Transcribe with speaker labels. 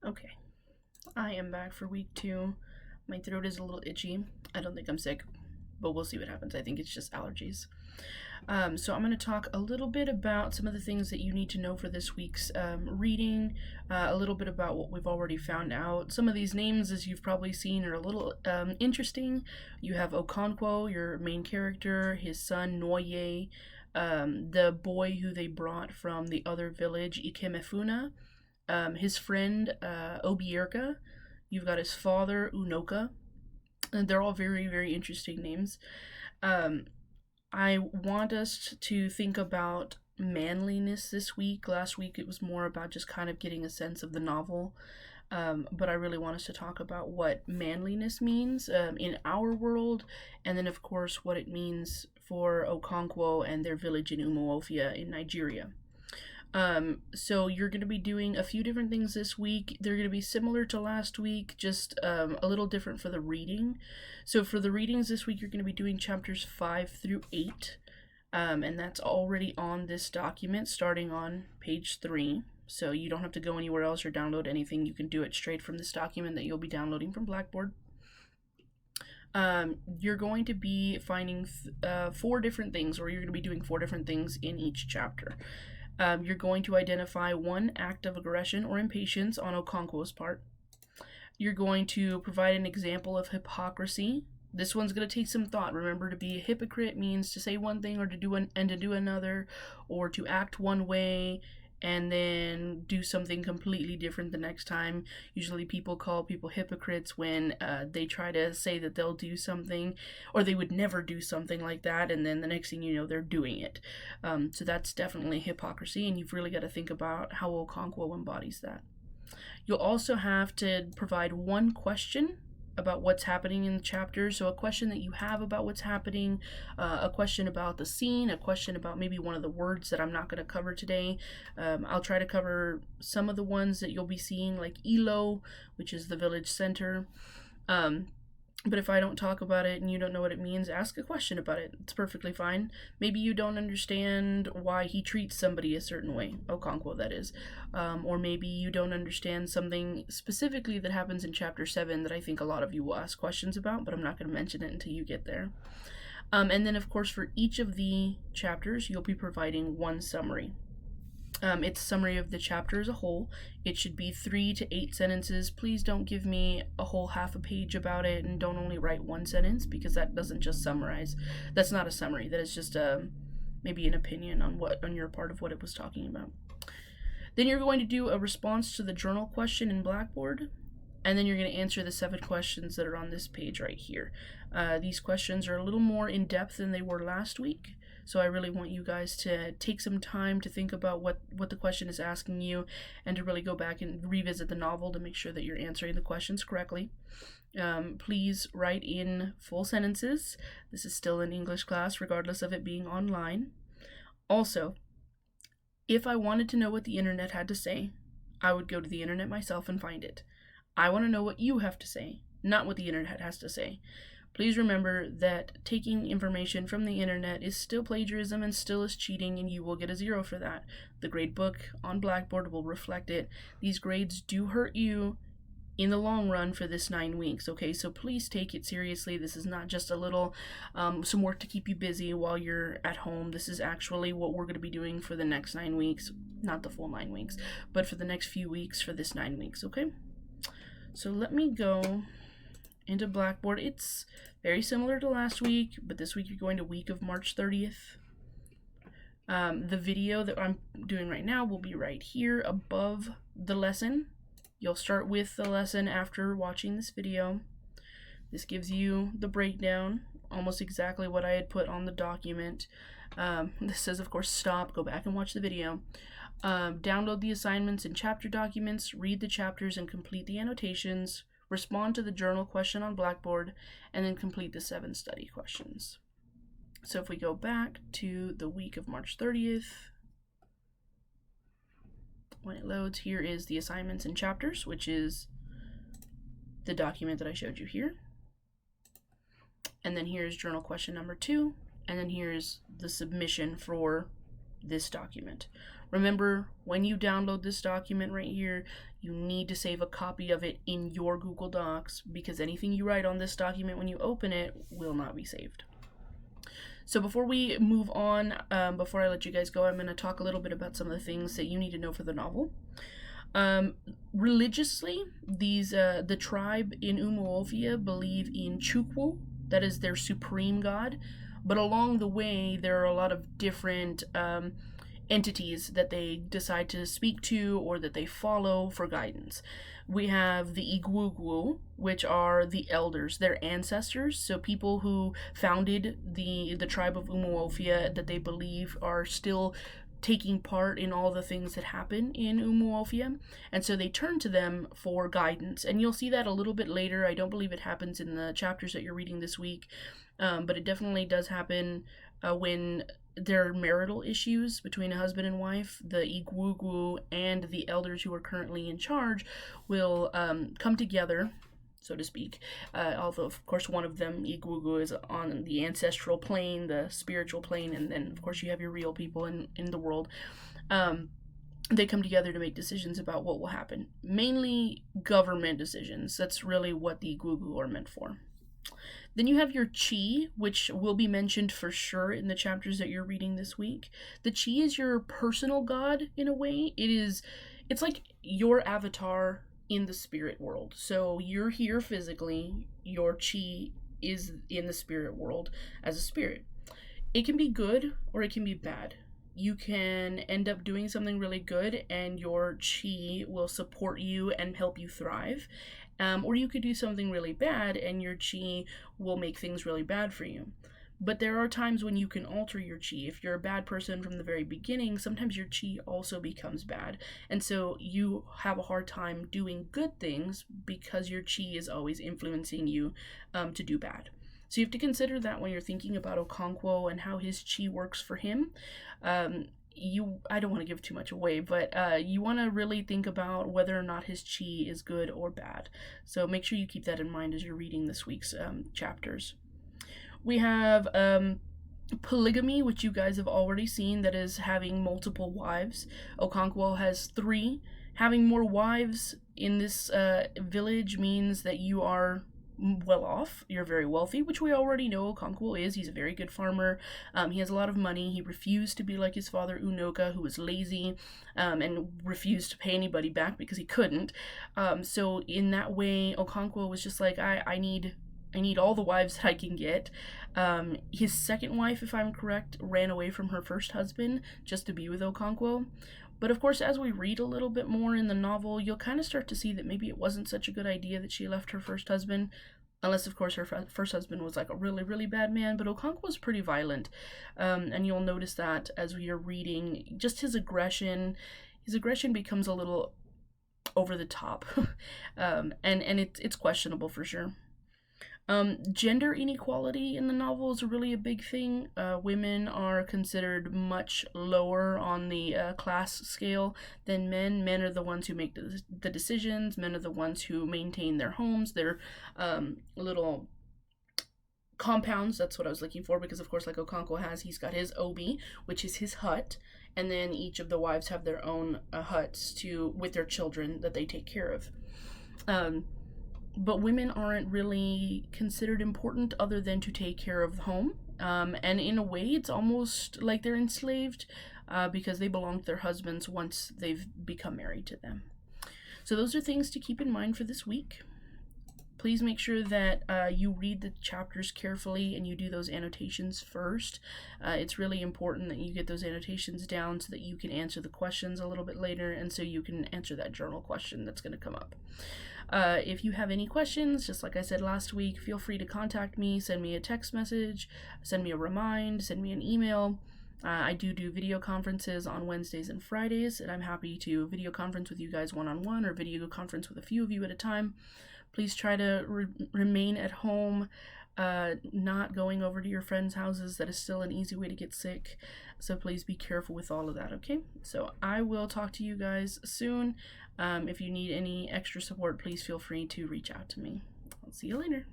Speaker 1: Okay, I am back for week 2. My throat is a little itchy. I don't think I'm sick, but we'll see what happens. I think it's just allergies. So I'm going to talk a little bit about some of the things that you need to know for this week's reading, a little bit about what we've already found out. Some of these names, as you've probably seen, are a little interesting. You have Okonkwo, your main character, his son Noye, the boy who they brought from the other village, Ikemefuna, his friend Obierka. You've got his father Unoka, and they're all very, very interesting names. I want us to think about manliness this week. Last week it was more about just kind of getting a sense of the novel. But I really want us to talk about what manliness means in our world, and then of course what it means for Okonkwo and their village in Umuofia in Nigeria. So you're going to be doing a few different things this week. They're going to be similar to last week, just a little different for the reading. So for the readings this week, you're going to be doing chapters 5 through 8. And that's already on this document starting on page 3. So you don't have to go anywhere else or download anything. You can do it straight from this document that you'll be downloading from Blackboard. You're going to be finding 4 different things, or you're going to be doing 4 different things in each chapter. You're going to identify one act of aggression or impatience on Okonkwo's part. You're going to provide an example of hypocrisy. This one's going to take some thought. Remember, to be a hypocrite means to say one thing or to do another, or to act one way and then do something completely different the next time. Usually people call people hypocrites when they try to say that they'll do something, or they would never do something like that, and then the next thing you know, they're doing it. So that's definitely hypocrisy, and you've really got to think about how Okonkwo embodies that. You'll also have to provide one question about what's happening in the chapter. So a question that you have about what's happening, a question about the scene, a question about maybe one of the words that I'm not going to cover today. I'll try to cover some of the ones that you'll be seeing, like Ilo, which is the village center. But if I don't talk about it and you don't know what it means, ask a question about it. It's perfectly fine. Maybe you don't understand why he treats somebody a certain way, Okonkwo that is. Or maybe you don't understand something specifically that happens in chapter 7 that I think a lot of you will ask questions about, but I'm not going to mention it until you get there. And then, of course, for each of the chapters, you'll be providing one summary. It's a summary of the chapter as a whole. It should be 3 to 8 sentences. Please don't give me a whole half a page about it, and don't only write one sentence, because that doesn't just summarize. That's not a summary. That is just maybe an opinion on your part of what it was talking about. Then you're going to do a response to the journal question in Blackboard, and then you're going to answer the 7 questions that are on this page right here. These questions are a little more in depth than they were last week. So I really want you guys to take some time to think about what the question is asking you, and to really go back and revisit the novel to make sure that you're answering the questions correctly. Please write in full sentences. This is still an English class, regardless of it being online. Also, if I wanted to know what the internet had to say, I would go to the internet myself and find it. I want to know what you have to say, not what the internet has to say. Please remember that taking information from the internet is still plagiarism and still is cheating, and you will get a 0 for that. The gradebook on Blackboard will reflect it. These grades do hurt you in the long run for this 9 weeks, okay? So please take it seriously. This is not just a little, some work to keep you busy while you're at home. This is actually what we're going to be doing for the next 9 weeks. Not the full 9 weeks, but for the next few weeks for this 9 weeks, okay? So let me go into Blackboard. It's very similar to last week, but this week you're going to week of March 30th. The video that I'm doing right now will be right here above the lesson. You'll start with the lesson after watching this video. This gives you the breakdown, almost exactly what I had put on the document. This says, of course, stop, go back and watch the video. Download the assignments and chapter documents, read the chapters and complete the annotations, respond to the journal question on Blackboard, and then complete the 7 study questions. So if we go back to the week of March 30th, when it loads, here is the assignments and chapters, which is the document that I showed you here. And then here's journal question number 2, and then here's the submission for this document. Remember, when you download this document right here, you need to save a copy of it in your Google Docs, because anything you write on this document when you open it will not be saved. So before we move on, before I let you guys go, I'm going to talk a little bit about some of the things that you need to know for the novel. Religiously, the tribe in Umuofia believe in Chukwu, that is their supreme god, but along the way there are a lot of different entities that they decide to speak to or that they follow for guidance. We have the Igwugwu, which are the elders, their ancestors, so people who founded the tribe of Umuofia that they believe are still taking part in all the things that happen in Umuofia, and so they turn to them for guidance. And you'll see that a little bit later. I don't believe it happens in the chapters that you're reading this week, but it definitely does happen when there are marital issues between a husband and wife. The Igwugwu and the elders who are currently in charge will come together, so to speak, although of course one of them, Igwugwu, is on the ancestral plane, the spiritual plane, and then of course you have your real people in the world. They come together to make decisions about what will happen, mainly government decisions. That's really what the Igwugwu are meant for. Then you have your chi, which will be mentioned for sure in the chapters that you're reading this week. The chi is your personal god in a way. It's like your avatar in the spirit world. So you're here physically, your chi is in the spirit world as a spirit. It can be good or it can be bad. You can end up doing something really good and your chi will support you and help you thrive. Or you could do something really bad and your chi will make things really bad for you. But there are times when you can alter your chi. If you're a bad person from the very beginning, sometimes your chi also becomes bad. And so you have a hard time doing good things because your chi is always influencing you to do bad. So you have to consider that when you're thinking about Okonkwo and how his chi works for him. I don't want to give too much away, but you want to really think about whether or not his chi is good or bad. So make sure you keep that in mind as you're reading this week's chapters. We have polygamy, which you guys have already seen, that is having multiple wives. Okonkwo has 3. Having more wives in this village means that you are well off, you're very wealthy, which we already know Okonkwo is. He's a very good farmer. He has a lot of money. He refused to be like his father Unoka, who was lazy and refused to pay anybody back because he couldn't. So in that way, Okonkwo was just like, I need all the wives that I can get. His second wife, if I'm correct, ran away from her first husband just to be with Okonkwo. But of course, as we read a little bit more in the novel, you'll kind of start to see that maybe it wasn't such a good idea that she left her first husband, unless of course her first husband was like a really, really bad man. But Okonkwo was pretty violent, and you'll notice that as you're reading, just his aggression becomes a little over the top, and it's questionable for sure. Gender inequality in the novel is really a big thing. Women are considered much lower on the class scale than men. Men are the ones who make the decisions. Men are the ones who maintain their homes, their little compounds. That's what I was looking for, because of course, like Okonkwo he's got his obi, which is his hut, and then each of the wives have their own huts with their children that they take care of. But women aren't really considered important other than to take care of the home. And in a way, it's almost like they're enslaved because they belong to their husbands once they've become married to them. So those are things to keep in mind for this week. Please make sure that you read the chapters carefully and you do those annotations first. It's really important that you get those annotations down so that you can answer the questions a little bit later, and so you can answer that journal question that's going to come up. If you have any questions, just like I said last week, feel free to contact me, send me a text message, send me a remind, send me an email. I do video conferences on Wednesdays and Fridays, and I'm happy to video conference with you guys one-on-one or video conference with a few of you at a time. Please try to remain at home, not going over to your friends' houses. That is still an easy way to get sick, so please be careful with all of that, okay? So I will talk to you guys soon. If you need any extra support, please feel free to reach out to me. I'll see you later.